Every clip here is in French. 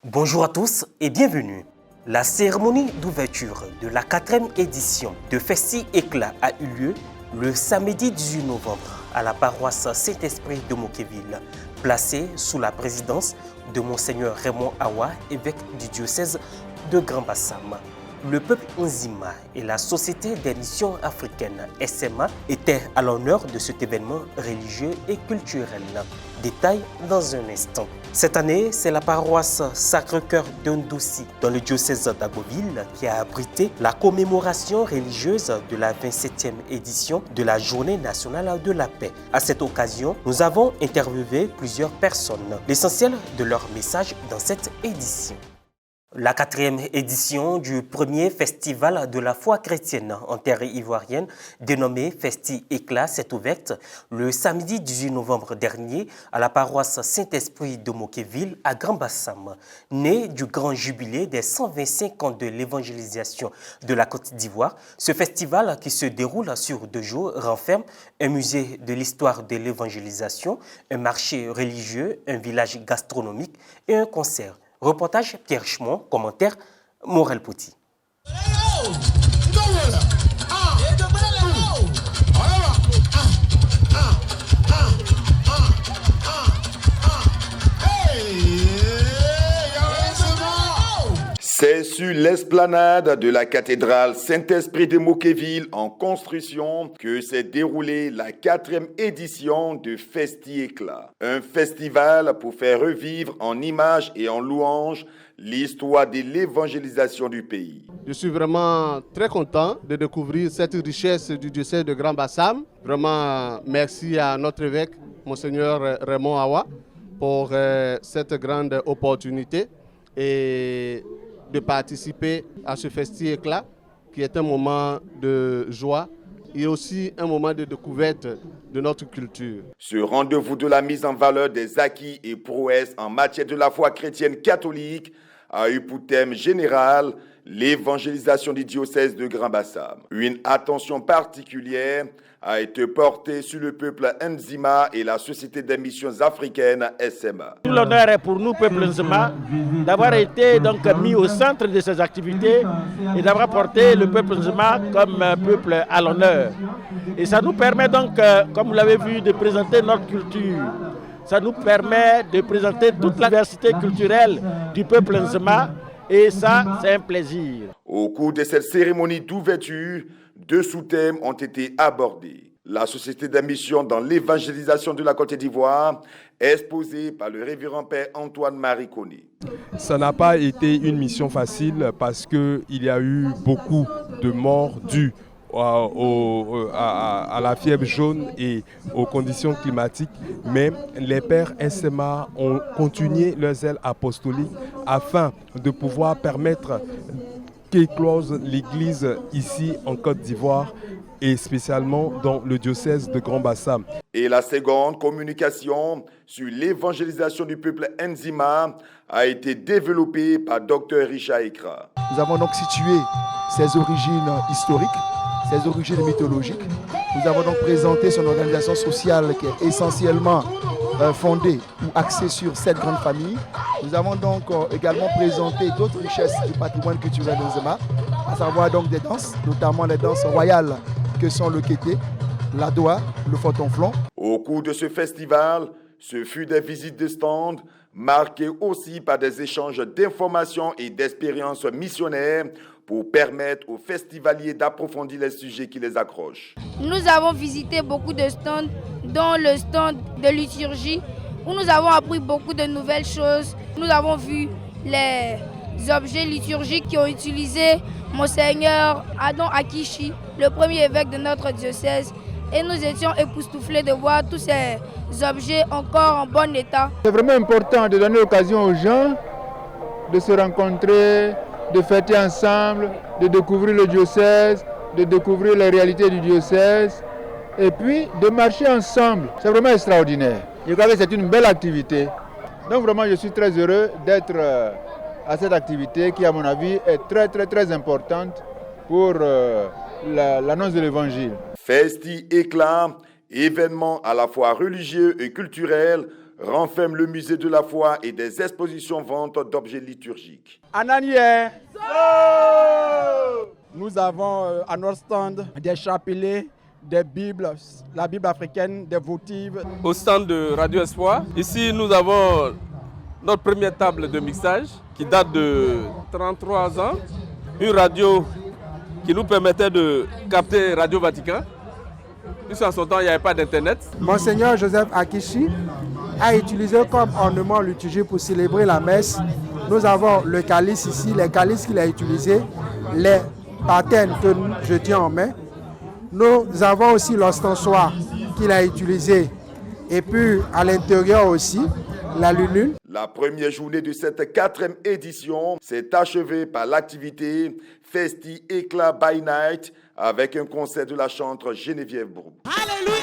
Bonjour à tous et bienvenue. La cérémonie d'ouverture de la 4e édition de Festi Éclat a eu lieu le samedi 18 novembre à la paroisse Saint-Esprit de Moqueville, placée sous la présidence de Monseigneur Raymond Awa, évêque du diocèse de Grand Bassam. Le peuple Nzima et la Société des missions africaines SMA étaient à l'honneur de cet événement religieux et culturel. Détail dans un instant. Cette année, c'est la paroisse Sacré-Cœur de Ndossi dans le diocèse d'Agboville qui a abrité la commémoration religieuse de la 27e édition de la Journée nationale de la paix. À cette occasion, nous avons interviewé plusieurs personnes. L'essentiel de leur message dans cette édition. La 4e édition du premier festival de la foi chrétienne en terre ivoirienne, dénommé Festi Éclat, s'est ouverte le samedi 18 novembre dernier à la paroisse Saint-Esprit de Moqueville à Grand Bassam. Né du grand jubilé des 125 ans de l'évangélisation de la Côte d'Ivoire, ce festival qui se déroule sur 2 jours renferme un musée de l'histoire de l'évangélisation, un marché religieux, un village gastronomique et un concert. Reportage Pierre Chemont, commentaire Morel Poti. C'est sur l'esplanade de la cathédrale Saint-Esprit de Moqueville en construction que s'est déroulée la 4e édition de Festi Éclat. Un festival pour faire revivre en images et en louanges l'histoire de l'évangélisation du pays. Je suis vraiment très content de découvrir cette richesse du diocèse de Grand Bassam. Vraiment, merci à notre évêque, Monseigneur Raymond Awa, pour cette grande opportunité et de participer à ce Festi Éclat, qui est un moment de joie et aussi un moment de découverte de notre culture. Ce rendez-vous de la mise en valeur des acquis et prouesses en matière de la foi chrétienne catholique a eu pour thème général l'évangélisation du diocèse de Grand Bassam. Une attention particulière a été portée sur le peuple Nzima et la Société des missions africaines SMA. Tout l'honneur est pour nous, peuple Nzima, d'avoir été donc mis au centre de ces activités et d'avoir porté le peuple Nzima comme peuple à l'honneur. Et ça nous permet donc, comme vous l'avez vu, de présenter notre culture. Ça nous permet de présenter toute la diversité culturelle du peuple Nzima. Et ça, c'est un plaisir. Au cours de cette cérémonie d'ouverture, 2 sous-thèmes ont été abordés. La Société des missions dans l'évangélisation de la Côte d'Ivoire, exposée par le révérend père Antoine-Marie Koné. Ça n'a pas été une mission facile parce qu'il y a eu beaucoup de morts dues à la fièvre jaune et aux conditions climatiques, mais les pères SMA ont continué leur zèle apostolique afin de pouvoir permettre qu'éclose l'Église ici en Côte d'Ivoire et spécialement dans le diocèse de Grand Bassam. Et la seconde communication sur l'évangélisation du peuple Nzima a été développée par Dr Richard Ekra. Nous avons donc situé ses origines historiques, ses origines mythologiques. Nous avons donc présenté son organisation sociale qui est essentiellement fondée ou axée sur 7 grandes familles. Nous avons donc également présenté d'autres richesses du patrimoine culturel Nzima, à savoir donc des danses, notamment les danses royales que sont le kété, la doua, le fotonflon. Au cours de ce festival, ce fut des visites de stands marquées aussi par des échanges d'informations et d'expériences missionnaires pour permettre aux festivaliers d'approfondir les sujets qui les accrochent. Nous avons visité beaucoup de stands, dont le stand de liturgie, où nous avons appris beaucoup de nouvelles choses. Nous avons vu les objets liturgiques qui ont utilisé Monseigneur Adon Akishi, le premier évêque de notre diocèse. Et nous étions époustouflés de voir tous ces objets encore en bon état. C'est vraiment important de donner l'occasion aux gens de se rencontrer, de fêter ensemble, de découvrir le diocèse, de découvrir les réalités du diocèse et puis de marcher ensemble. C'est vraiment extraordinaire. Je crois que c'est une belle activité. Donc vraiment, je suis très heureux d'être à cette activité qui, à mon avis, est très importante pour l'annonce de l'Évangile. Festi Éclat, événement à la fois religieux et culturel renferme le musée de la foi et des expositions vente d'objets liturgiques. Ananié, nous avons à notre stand des chapelets, des Bibles, la Bible africaine, des votives. Au stand de Radio Espoir, ici nous avons notre première table de mixage qui date de 33 ans. Une radio qui nous permettait de capter Radio Vatican. Puisqu'en son temps, il n'y avait pas d'internet. Monseigneur Joseph Akichi a utilisé comme ornement liturgique pour célébrer la messe. Nous avons le calice ici, les calices qu'il a utilisés, les patènes que je tiens en main. Nous avons aussi l'ostensoir qu'il a utilisé. Et puis à l'intérieur aussi, la lunule. La première journée de cette 4e édition s'est achevée par l'activité Festi Éclat by Night avec un concert de la chanteuse Geneviève Brou. Alléluia!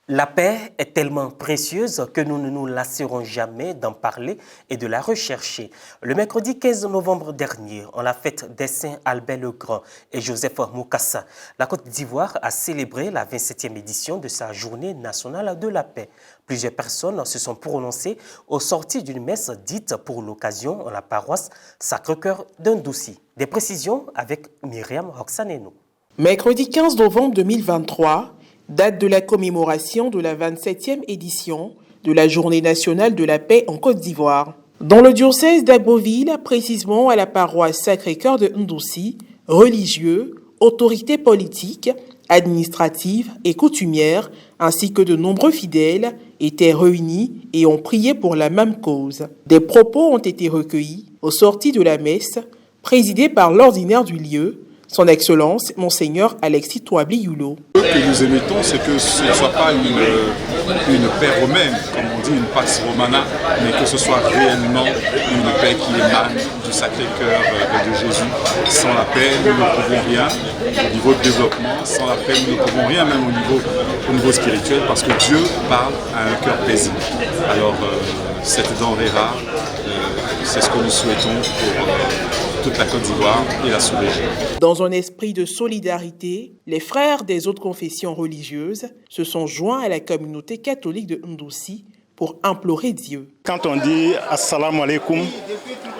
La paix est tellement précieuse que nous ne nous lasserons jamais d'en parler et de la rechercher. Le mercredi 15 novembre dernier, en la fête des Saints Albert le Grand et Joseph Mukasa, la Côte d'Ivoire a célébré la 27e édition de sa journée nationale de la paix. Plusieurs personnes se sont prononcées au sortir d'une messe dite pour l'occasion en la paroisse Sacré-Cœur d'Ndouci. Des précisions avec Myriam Roxaneno. Mercredi 15 novembre 2023, date de la commémoration de la 27e édition de la Journée nationale de la paix en Côte d'Ivoire. Dans le diocèse d'Agboville, précisément à la paroisse Sacré-Cœur de Ndouci, religieux, autorités politiques, administratives et coutumières, ainsi que de nombreux fidèles, étaient réunis et ont prié pour la même cause. Des propos ont été recueillis au sortir de la messe, présidée par l'ordinaire du lieu, Son Excellence, Monseigneur Alexis Touabli-Yulo. Ce que nous émettons, c'est que ce ne soit pas une paix romaine, comme on dit, une pax romana, mais que ce soit réellement une paix qui émane du Sacré-Cœur de Jésus. Sans la paix, nous ne pouvons rien au niveau de développement. Sans la paix, nous ne pouvons rien même au niveau spirituel, parce que Dieu parle à un cœur paisible. Alors, cette denrée rare, c'est ce que nous souhaitons pour toute la Côte d'Ivoire et la sous-région. Dans un esprit de solidarité, les frères des autres confessions religieuses se sont joints à la communauté catholique de Ndouci pour implorer Dieu. Quand on dit « Assalamu alaikum »,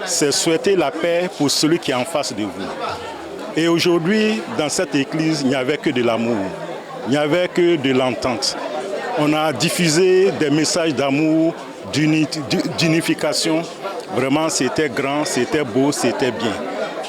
c'est souhaiter la paix pour celui qui est en face de vous. Et aujourd'hui, dans cette église, il n'y avait que de l'amour, il n'y avait que de l'entente. On a diffusé des messages d'amour, d'unification. Vraiment, c'était grand, c'était beau, c'était bien.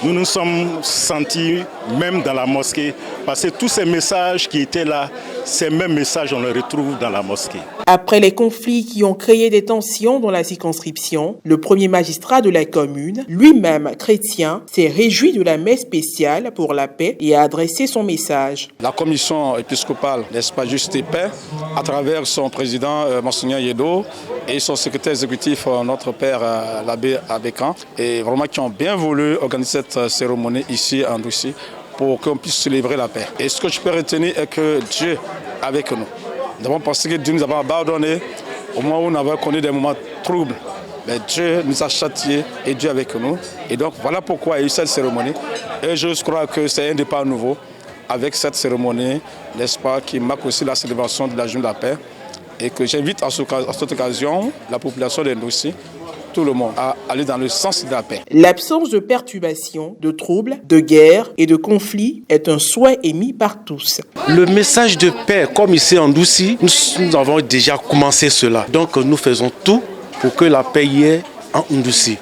Nous nous sommes sentis, même dans la mosquée, parce que tous ces messages qui étaient là, ces mêmes messages, on les retrouve dans la mosquée. Après les conflits qui ont créé des tensions dans la circonscription, le premier magistrat de la commune, lui-même chrétien, s'est réjoui de la messe spéciale pour la paix et a adressé son message. La commission épiscopale d'Espace Justice et Paix, à travers son président, Monseigneur Yedo, et son secrétaire exécutif, notre père, l'abbé Abékan, et vraiment qui ont bien voulu organiser cette cérémonie ici en Ndouci pour qu'on puisse célébrer la paix. Et ce que je peux retenir est que Dieu est avec nous. Nous avons pensé que Dieu nous avait abandonnés au moment où nous avons connu des moments troubles. Mais Dieu nous a châtiés et Dieu est avec nous. Et donc voilà pourquoi il y a eu cette cérémonie. Et je crois que c'est un départ nouveau avec cette cérémonie, n'est-ce pas, qui marque aussi la célébration de la Journée de la paix. Et que j'invite à cette occasion la population de Ndouci, tout le monde, à aller dans le sens de la paix. L'absence de perturbations, de troubles, de guerres et de conflits est un souhait émis par tous. Le message de paix, comme ici en Ndouci, nous avons déjà commencé cela. Donc nous faisons tout pour que la paix y ait en Ndouci,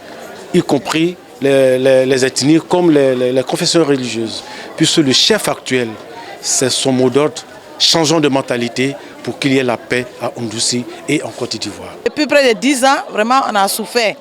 y compris les ethnies comme les confessions religieuses. Puisque le chef actuel, c'est son mot d'ordre, changeons de mentalité pour qu'il y ait la paix à Ndouci et en Côte d'Ivoire. Depuis près de 10 ans, vraiment, on a souffert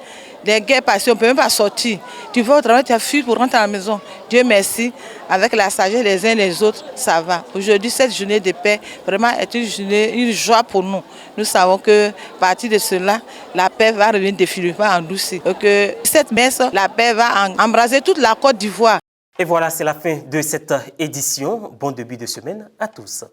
des guerres passées, on ne peut même pas sortir. Tu vas au travail, tu as fui pour rentrer à la maison. Dieu merci, avec la sagesse les uns les autres, ça va. Aujourd'hui, cette journée de paix, vraiment, est une joie pour nous. Nous savons que, à partir de cela, la paix va revenir définitivement en Ndouci. Donc, cette messe, la paix va embraser toute la Côte d'Ivoire. Et voilà, c'est la fin de cette édition. Bon début de semaine à tous.